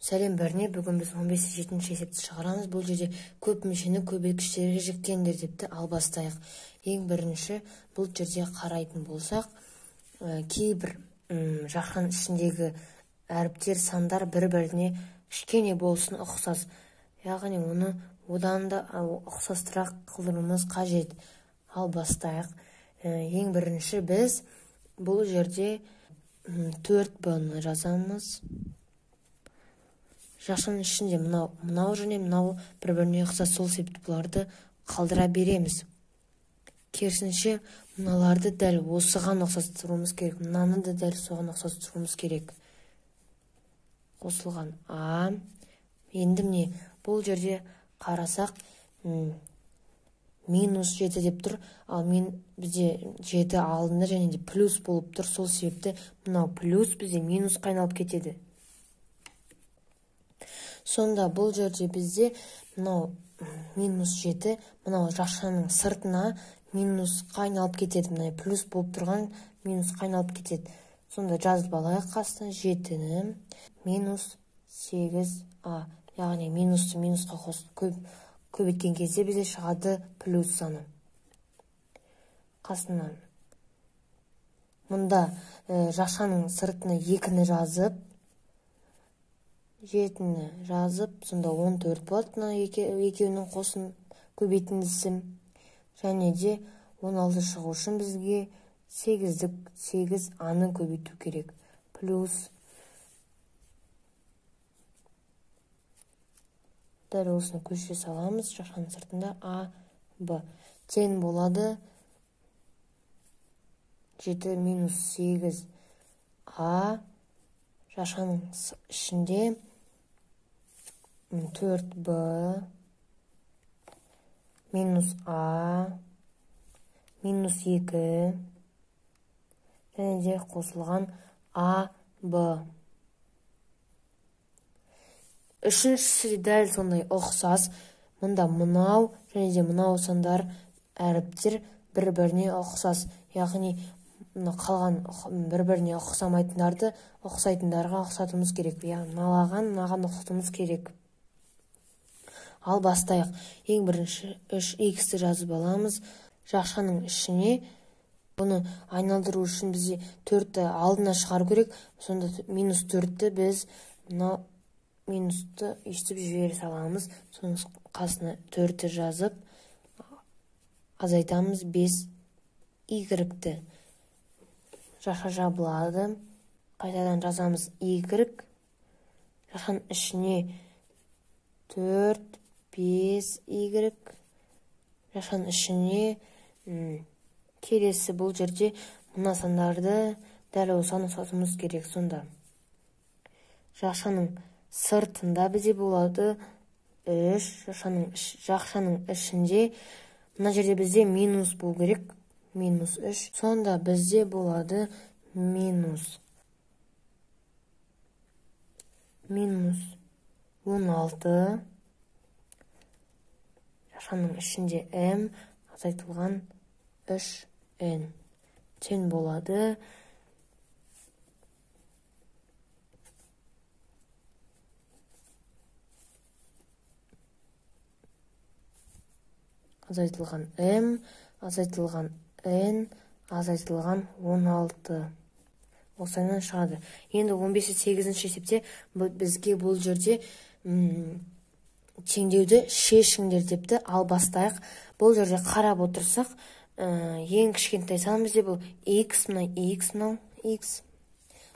Сәлем бәріне, бүгін біз 15-7 есепті шығарамыз. Бұл жерде көп мүшені көбейткіштерге жіктеңдер депті. Ал бастайық. Ең бірінші, бұл жерде қарайтын болсақ, кейбір жақын ішіндегі әріптер сандар бір-біріне кішкене болсын ұқсас. Яғни оны одан да ұқсастырақ қылдыруымыз қажет. Ал бастайық. Ең бірінші біз бұл жерде 4b-ны жазамыз. Жақшаның ішінде мынау және мынау бір-біріне ұқсас, сол себепті бұларды қалдыра береміз. Керісінше, мыналарды дәл осыған ұқсастыруымыз керек. Мынаны да дәл соған ұқсастыруымыз керек. Қосылған А. Енді міне, бұл жерде қарасақ, -7 деп тұр, ал бізде 7 алдында және де плюс болып тұр. Сол себепті мынау плюс бізде минусқа айналып кетеді. Сонда бұл жерде бізде мынау -7, мынау жақшаның сыртына минусқа айналып кетеді. Мынау плюс болып тұрған минусқа айналып кетеді. Сонда жазып алайық қасына 7-ні -8а. Яғни минусты минусқа көбейткен кезде бізде шығады плюс саны. Қасынан мұнда жақшаның сыртына 2-ні жазып, 7-ні жазып, сонда 14 болады. Екеуінің қосын көбейтіндісі. Және де 16 шығу үшін бізге 8аны көбейту керек. Плюс. Дәл осыны көшіре саламыз. Жақшаның сыртында А, Б. Тең болады 7 -8 А. Жақшаның ішінде 4b -a -2 және де қосылған А, Б. Үшіншісі дәл сондай ұқсас. Мұнда мынау және де мынау сандар әріптер бір-біріне ұқсас. Яғни қалған бір-біріне ұқсамайтындарды ұқсайтындарға ұқсатымыз керек. Мынаған ұқсатымыз керек. Ал бастайық. Ең бірінші 3x-ті жазып аламыз. Жақшаның ішіне бұны айналдыру үшін бізде 4-ті алдына шығару керек. Сонда -4-ті біз минусты үстіп жібере саламыз. Соның қасына 4-ті жазып азайтамыз 5y-ті. Жақша жабылады. Қайтадан жазамыз y. Жақшаның ішіне 4, 5y. Жақшаның ішіне келесі бұл жерде мына сандарды дәл осыған ұқсатуымыз керек. Сонда жақшаның сыртында бізде болады 3. Жақшаның ішінде мына жерде бізде минус болу керек. -3. Сонда бізде болады -16. Жақшаның ішінде m азайтылған 3n. Тең болады азайтылған m азайтылған n азайтылған 16. Осыдан шығады. Енді 15-8 есепте бізге бұл жерде теңдеуді шешіңдер депті. Ал бастайық. Бұл жерде қарап отырсақ, ең кішкентай сан бізде бұл x, мына x, мынау x.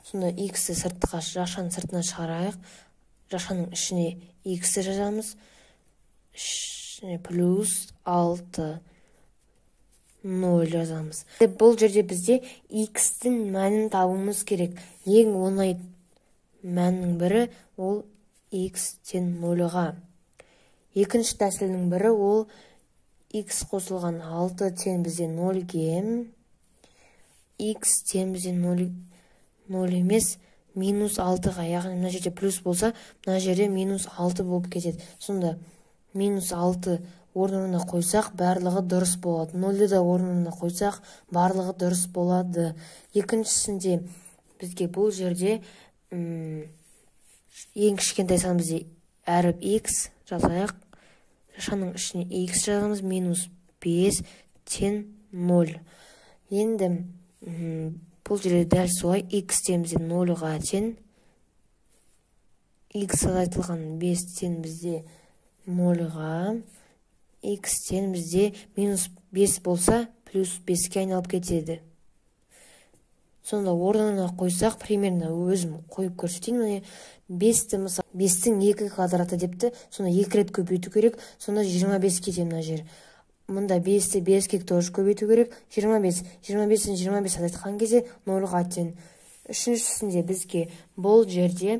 Сонда x-ті жақшаның сыртына шығарайық. Жақшаның ішіне x-ті жазамыз. Плюс 6, 0 жазамыз. Бұл жерде бізде x-тің мәнін табуымыз керек. Ең оңай мәннің бірі ол x тен 0-ға. Екінші тәсілінің бірі ол x қосылған 6 тең бізде 0-ге. X тең бізде 0 емес -6-ға. Яғни мына жерде плюс болса, мына жерде -6 болып кетеді. Сонда -6 орнына қойсақ, барлығы дұрыс болады. 0-ді да орнына қойсақ, барлығы дұрыс болады. Екіншісінде бізге бұл жерде ең кішкентай сан бізде әріп x жазайық. Шашаның ішіне x жазамыз, минус 5 тең 0. Енді бұл жерде дәл солай x тең бізде 0-ға тең. X азайтылған 5 тең бізде 0-ға. X тең бізде минус 5 болса, плюс 5-ке айналып кетеді. Сонда орнына қойсақ, примерно өзім қойып көрсетейін. 5-ті мысалы 5-тің 2 квадраты депті, сонда 2 рет көбейту керек, сонда 25 кетеді мына жер. Мұнда 5-ті 5-ке тоже көбейту керек, 25. 25-тен 25 азайтқан кезде 0-ға тең. Үшіншісінде бізге бұл жерде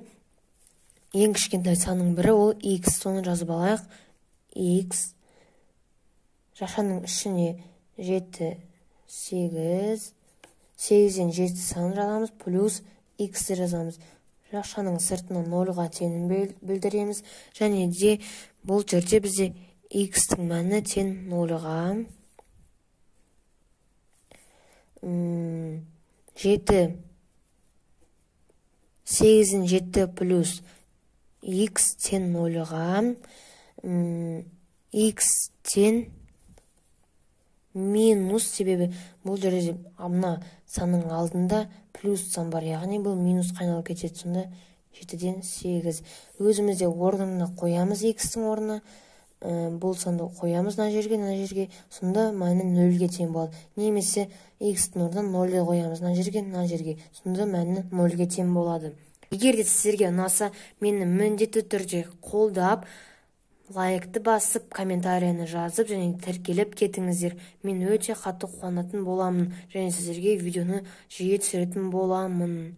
ең кішкентай санның бірі ол x, соны жазып алайық. X шашаның ішіне 7, 8, 8-ден 7 санын жазамыз, плюс x жазамыз. Шашаның сыртына 0-ға теңін білдіреміз. Және де бұл жерде бізде x-тің мәні тең 0-ға. 7, 8-ден 7 плюс x тең 0-ға. X тең минус, себебі бұл жерде мына санның алдында плюс сан бар, яғни бұл минус қайналып кетеді. Сонда 7-ден 8. Өзімізде орнына қоямыз, x-тің орнына. Бұл санды қоямыз мына жерге, сонда мәні 0-ге тең болады. Немесе x-тің орнына 0 қоямыз мына жерге, сонда мәні 0-ге тең болады. Егер де сіздерге ұнаса, мені міндетті түрде қолдап, лайкты басып, комментарияны жазып және тіркеліп кетіңіздер. Мен өте қатты қуанатын боламын және сіздерге видеоны жиі түсіретін боламын.